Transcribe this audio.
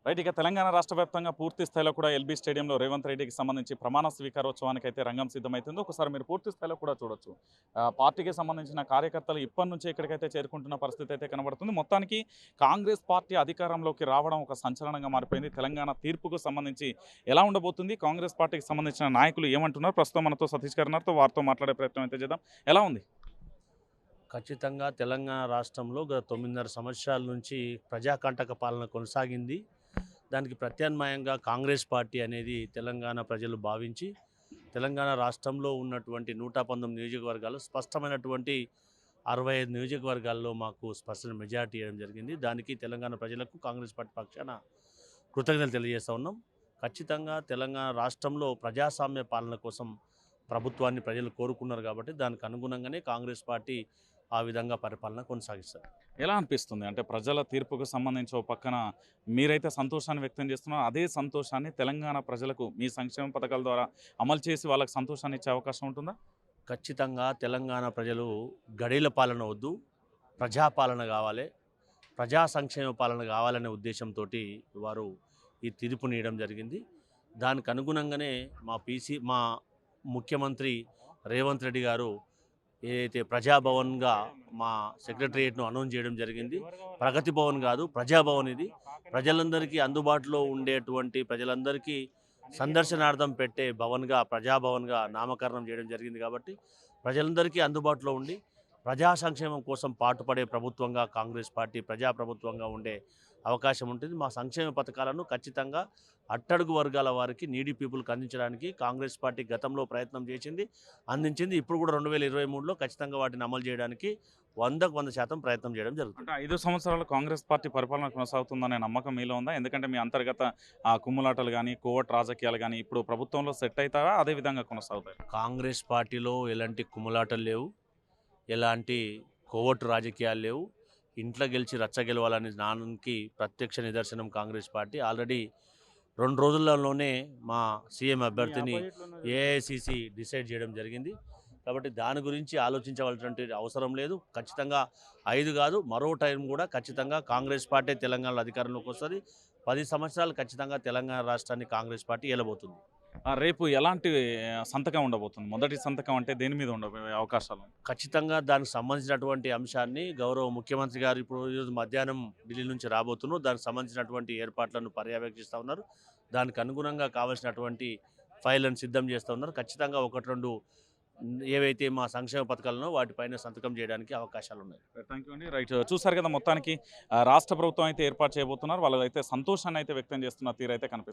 Right. ఇక తెలంగాణ రాష్ట్ర వ్యాప్తంగా పూర్తి స్థాయిలో కూడా ఎల్బీ స్టేడియంలో రేవంత్ రెడ్డికి సంబంధించి ప్రమాణ స్వీకారోత్సవానికి అయితే రంగం సిద్ధమైతుంది. ఒకసారి మీరు పూర్తి స్థాయిలో కూడా చూడొచ్చు. పార్టీకి సంబంధించిన కార్యకర్తలు ఇప్పటి నుంచే ఇక్కడికైతే చేరుకుంటున్న పరిస్థితి అయితే కనబడుతుంది. మొత్తానికి కాంగ్రెస్ పార్టీ అధికారంలోకి రావడం ఒక సంచలనంగా మారిపోయింది. తెలంగాణ తీర్పుకు సంబంధించి ఎలా ఉండబోతుంది? కాంగ్రెస్ పార్టీకి సంబంధించిన నాయకులు ఏమంటున్నారు? ప్రస్తుతం మనతో సతీష్ గారు ఉన్నారు. వారితో మాట్లాడే ప్రయత్నం అయితే చేద్దాం. ఎలా ఉంది? ఖచ్చితంగా తెలంగాణ రాష్ట్రంలో గత 9.5 సంవత్సరాల నుంచి ప్రజాకంటక పాలన కొనసాగింది. దానికి ప్రత్యామ్నాయంగా కాంగ్రెస్ పార్టీ అనేది తెలంగాణ ప్రజలు భావించి, తెలంగాణ రాష్ట్రంలో ఉన్నటువంటి 119 నియోజకవర్గాలు స్పష్టమైనటువంటి 65 నియోజకవర్గాల్లో మాకు స్పష్టమైన మెజారిటీ ఇవ్వడం జరిగింది. దానికి తెలంగాణ ప్రజలకు కాంగ్రెస్ పార్టీ పక్షాన కృతజ్ఞతలు తెలియజేస్తూ ఉన్నాం. ఖచ్చితంగా తెలంగాణ రాష్ట్రంలో ప్రజాస్వామ్య పాలన కోసం ప్రభుత్వాన్ని ప్రజలు కోరుకున్నారు కాబట్టి దానికి అనుగుణంగానే కాంగ్రెస్ పార్టీ ఆ విధంగా పరిపాలన కొనసాగిస్తారు. ఎలా అనిపిస్తుంది? అంటే ప్రజల తీర్పుకు సంబంధించి ఓ పక్కన మీరైతే సంతోషాన్ని వ్యక్తం చేస్తున్నారు. అదే సంతోషాన్ని తెలంగాణ ప్రజలకు మీ సంక్షేమ పథకాల ద్వారా అమలు చేసి వాళ్ళకి సంతోషాన్ని ఇచ్చే అవకాశం ఉంటుందా? ఖచ్చితంగా తెలంగాణ ప్రజలు గడీల పాలన వద్దు, ప్రజాపాలన కావాలి, ప్రజా సంక్షేమ పాలన కావాలనే ఉద్దేశంతో వారు ఈ తీర్పునియడం జరిగింది. దానికి అనుగుణంగానే మా ముఖ్యమంత్రి రేవంత్ రెడ్డి గారు ఏదైతే ప్రజాభవన్గా మా సెక్రటరియట్ను అనౌన్స్ చేయడం జరిగింది. ప్రగతి భవన్ కాదు, ప్రజాభవన్ ఇది. ప్రజలందరికీ అందుబాటులో ఉండేటువంటి ప్రజలందరికీ సందర్శనార్థం పెట్టే భవన్గా, ప్రజాభవన్గా నామకరణం చేయడం జరిగింది. కాబట్టి ప్రజలందరికీ అందుబాటులో ఉండి ప్రజా సంక్షేమం కోసం పాటుపడే ప్రభుత్వంగా కాంగ్రెస్ పార్టీ ప్రజాప్రభుత్వంగా ఉండే అవకాశం ఉంటుంది. మా సంక్షేమ పథకాలను ఖచ్చితంగా అట్టడుగు వర్గాల వారికి, నీడీ పీపుల్కి అందించడానికి కాంగ్రెస్ పార్టీ గతంలో ప్రయత్నం చేసింది, అందించింది. ఇప్పుడు కూడా 2023లో ఖచ్చితంగా వాటిని అమలు చేయడానికి 100% ప్రయత్నం చేయడం జరుగుతుంది. అంటే 5 సంవత్సరాలు కాంగ్రెస్ పార్టీ పరిపాలన కొనసాగుతుందనే నమ్మకం మీలో ఉందా? ఎందుకంటే మీ అంతర్గత కుమ్ములాటలు గానీ, కోవట్ రాజకీయాలు గానీ ఇప్పుడు ప్రభుత్వంలో సెట్ అవుతారా? అదే విధంగా కొనసాగుతాయి? కాంగ్రెస్ పార్టీలో ఎలాంటి కుమ్ములాటలు లేవు, ఎలాంటి కోవట్టు రాజకీయాలు లేవు. ఇంట్లో గెలిచి రచ్చ గెలవాలని దానికి ప్రత్యక్ష నిదర్శనం కాంగ్రెస్ పార్టీ. ఆల్రెడీ 2 రోజులలోనే మా సీఎం అభ్యర్థిని ఏఐసిసి డిసైడ్ చేయడం జరిగింది. కాబట్టి దాని గురించి ఆలోచించవలసినటువంటి అవసరం లేదు. ఖచ్చితంగా 5 కాదు, మరో టైం కూడా ఖచ్చితంగా కాంగ్రెస్ పార్టీ తెలంగాణలో అధికారంలోకి వస్తుంది. 10 సంవత్సరాలు ఖచ్చితంగా తెలంగాణ రాష్ట్రాన్ని కాంగ్రెస్ పార్టీ ఏలబోతుంది. రేపు ఎలాంటి సంతకం ఉండబోతుంది? మొదటి సంతకం అంటే దేని మీద ఉండబోయే అవకాశాలు? ఖచ్చితంగా దానికి సంబంధించినటువంటి అంశాన్ని గౌరవ ముఖ్యమంత్రి గారు ఇప్పుడు ఈరోజు మధ్యాహ్నం ఢిల్లీ నుంచి రాబోతున్నారు. దానికి సంబంధించినటువంటి ఏర్పాట్లను పర్యవేక్షిస్తూ ఉన్నారు. దానికి అనుగుణంగా కావాల్సినటువంటి ఫైళ్ళను సిద్ధం చేస్తూ ఉన్నారు. ఖచ్చితంగా 1-2 ఏవైతే మా సంక్షేమ పథకాలను వాటిపైన సంతకం చేయడానికి అవకాశాలు ఉన్నాయి. థ్యాంక్ యూ అండి. రైట్. చూసారు కదా మొత్తానికి రాష్ట్ర ప్రభుత్వం అయితే ఏర్పాటు చేయబోతున్నారు. వాళ్ళు అయితే సంతోషాన్ని అయితే వ్యక్తం చేస్తున్న తీరైతే కనిపిస్తుంది.